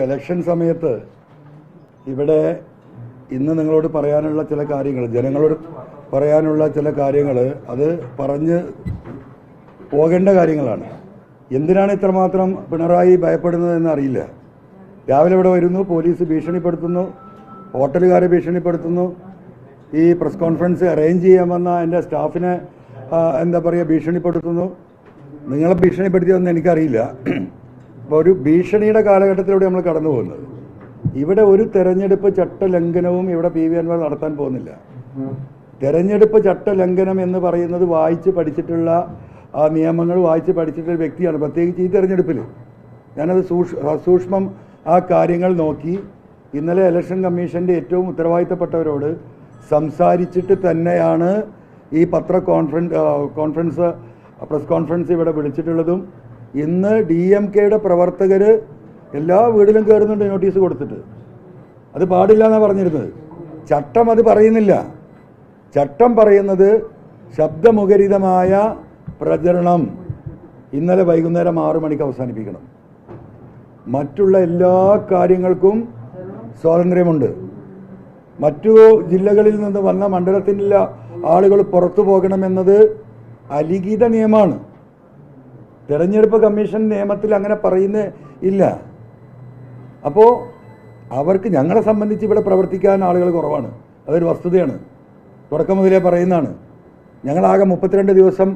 Election സമയത്ത് ഇവിടെ ഇന്ന് നിങ്ങളോട് പറയാനുള്ള ചില കാര്യങ്ങൾ, ജനങ്ങളോട് പറയാനുള്ള ചില കാര്യങ്ങൾ, അത് പറഞ്ഞ് പോകേണ്ട കാര്യങ്ങളാണ്. എന്തിനാണ് ഇത്രമാത്രം പിണറായി ഭയപ്പെടുന്നതെന്ന് അറിയില്ല. രാവിലെ ഇവിടെ വരുന്നു, പോലീസ് ഭീഷണിപ്പെടുത്തുന്നു, ഹോട്ടലുകാരെ ഭീഷണിപ്പെടുത്തുന്നു, ഈ പ്രസ് കോൺഫറൻസ് അറേഞ്ച് ചെയ്യാമെന്ന എൻ്റെ സ്റ്റാഫിനെ എന്താ പറയുക ഭീഷണിപ്പെടുത്തുന്നു. നിങ്ങളെ ഭീഷണിപ്പെടുത്തിയതെന്ന് എനിക്കറിയില്ല. അപ്പോൾ ഒരു ഭീഷണിയുടെ കാലഘട്ടത്തിലൂടെ നമ്മൾ കടന്നു പോകുന്നത്. ഇവിടെ ഒരു തെരഞ്ഞെടുപ്പ് ചട്ടലംഘനവും ഇവിടെ പി വി അൻവർ നടത്താൻ പോകുന്നില്ല. തെരഞ്ഞെടുപ്പ് ചട്ടലംഘനം എന്ന് പറയുന്നത് വായിച്ച് പഠിച്ചിട്ടുള്ള ആ നിയമങ്ങൾ വായിച്ച് പഠിച്ചിട്ടുള്ള വ്യക്തിയാണ്, പ്രത്യേകിച്ച് ഈ തെരഞ്ഞെടുപ്പിൽ. ഞാനത് സൂക്ഷ്മം ആ കാര്യങ്ങൾ നോക്കി ഇന്നലെ ഇലക്ഷൻ കമ്മീഷൻ്റെ ഏറ്റവും ഉത്തരവാദിത്തപ്പെട്ടവരോട് സംസാരിച്ചിട്ട് തന്നെയാണ് ഈ പ്രസ് കോൺഫറൻസ് ഇവിടെ വിളിച്ചിട്ടുള്ളതും. ഇന്ന് DMKയുടെ പ്രവർത്തകർ എല്ലാ വീട്ടിലും കയറുന്നുണ്ട് നോട്ടീസ് കൊടുത്തിട്ട്. അത് പാടില്ല എന്നാണ് പറഞ്ഞിരുന്നത്. ചട്ടം അത് പറയുന്നില്ല. ചട്ടം പറയുന്നത് ശബ്ദമുഖരിതമായ പ്രചരണം ഇന്നലെ വൈകുന്നേരം 6 മണിക്ക് അവസാനിപ്പിക്കണം. മറ്റുള്ള എല്ലാ കാര്യങ്ങൾക്കും സ്വാതന്ത്ര്യമുണ്ട്. മറ്റു ജില്ലകളിൽ നിന്ന് വന്ന മണ്ഡലത്തിലുള്ള ആളുകൾ പുറത്തു പോകണമെന്നത് അലിഖിത നിയമമാണ്. തെരഞ്ഞെടുപ്പ് കമ്മീഷൻ നിയമത്തിൽ അങ്ങനെ പറയുന്നേ ഇല്ല. അപ്പോൾ അവർക്ക് ഞങ്ങളെ സംബന്ധിച്ച് ഇവിടെ പ്രവർത്തിക്കാൻ ആളുകൾ കുറവാണ്. അതൊരു വസ്തുതയാണ്. തുടക്കം മുതലേ പറയുന്നതാണ്. ഞങ്ങളാകെ 32 ദിവസം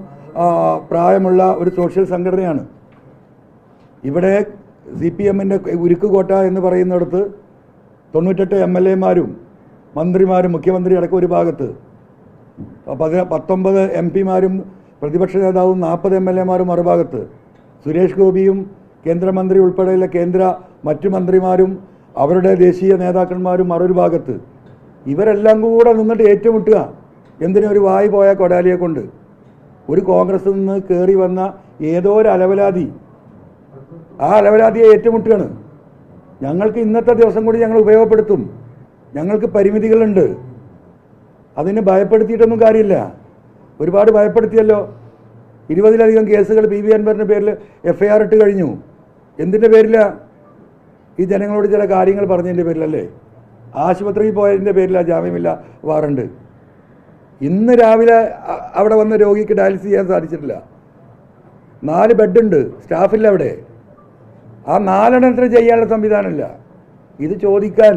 പ്രായമുള്ള ഒരു സോഷ്യൽ സംഘടനയാണ്. ഇവിടെ CPMൻ്റെ ഉരുക്കുകോട്ട എന്ന് പറയുന്നിടത്ത് 98 MLAമാരും മന്ത്രിമാരും മുഖ്യമന്ത്രി അടക്കം ഒരു ഭാഗത്ത്, 19 MP മാരും പ്രതിപക്ഷ നേതാവും 40 MLAമാരും മറുഭാഗത്ത്, സുരേഷ് ഗോപിയും കേന്ദ്രമന്ത്രി ഉൾപ്പെടെയുള്ള മറ്റു മന്ത്രിമാരും അവരുടെ ദേശീയ നേതാക്കന്മാരും മറൊരു ഭാഗത്ത്. ഇവരെല്ലാം കൂടെ നിന്നിട്ട് ഏറ്റുമുട്ടുക. എന്തിനൊരു വായി പോയ കൊടാലിയെ കൊണ്ട്. ഒരു കോൺഗ്രസിൽ നിന്ന് കയറി വന്ന ഏതോ ഒരു അലവലാതി, ആ അലവലാതിയെ ഏറ്റുമുട്ടുകയാണ്. ഞങ്ങൾക്ക് ഇന്നത്തെ ദിവസം കൂടി ഞങ്ങൾ ഉപയോഗപ്പെടുത്തും. ഞങ്ങൾക്ക് പരിമിതികളുണ്ട്. അതിനെ ഭയപ്പെടുത്തിയിട്ടൊന്നും കാര്യമില്ല. ഒരുപാട് ഭയപ്പെടുത്തിയല്ലോ. 20ലധികം കേസുകൾ PV അൻവറിൻ്റെ പേരിൽ FIR ഇട്ട് കഴിഞ്ഞു. എന്തിൻ്റെ പേരിലാണ്? ഈ ജനങ്ങളോട് ചില കാര്യങ്ങൾ പറഞ്ഞതിൻ്റെ പേരിലല്ലേ? ആശുപത്രിയിൽ പോയതിൻ്റെ പേരിലാണ് ജാമ്യമില്ല വാറണ്ട്. ഇന്ന് രാവിലെ അവിടെ വന്ന രോഗിക്ക് ഡയാലിസിസ് ചെയ്യാൻ സാധിച്ചിട്ടില്ല. 4 ബെഡുണ്ട്, സ്റ്റാഫില്ല അവിടെ. ആ 4 എണ്ണത്തിന് ചെയ്യാനുള്ള സംവിധാനമില്ല. ഇത് ചോദിക്കാൻ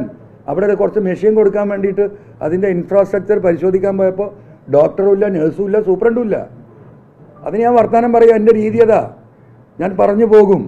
അവിടെ കുറച്ച് മെഷീൻ കൊടുക്കാൻ വേണ്ടിയിട്ട് അതിൻ്റെ ഇൻഫ്രാസ്ട്രക്ചർ പരിശോധിക്കാൻ പോയപ്പോൾ ഡോക്ടറും ഇല്ല, നഴ്സും ഇല്ല, സൂപ്രണ്ടും ഇല്ല. അതിന് ഞാൻ വർത്തമാനം പറയുക, എൻ്റെ രീതി അതാ. ഞാൻ പറഞ്ഞു പോകും.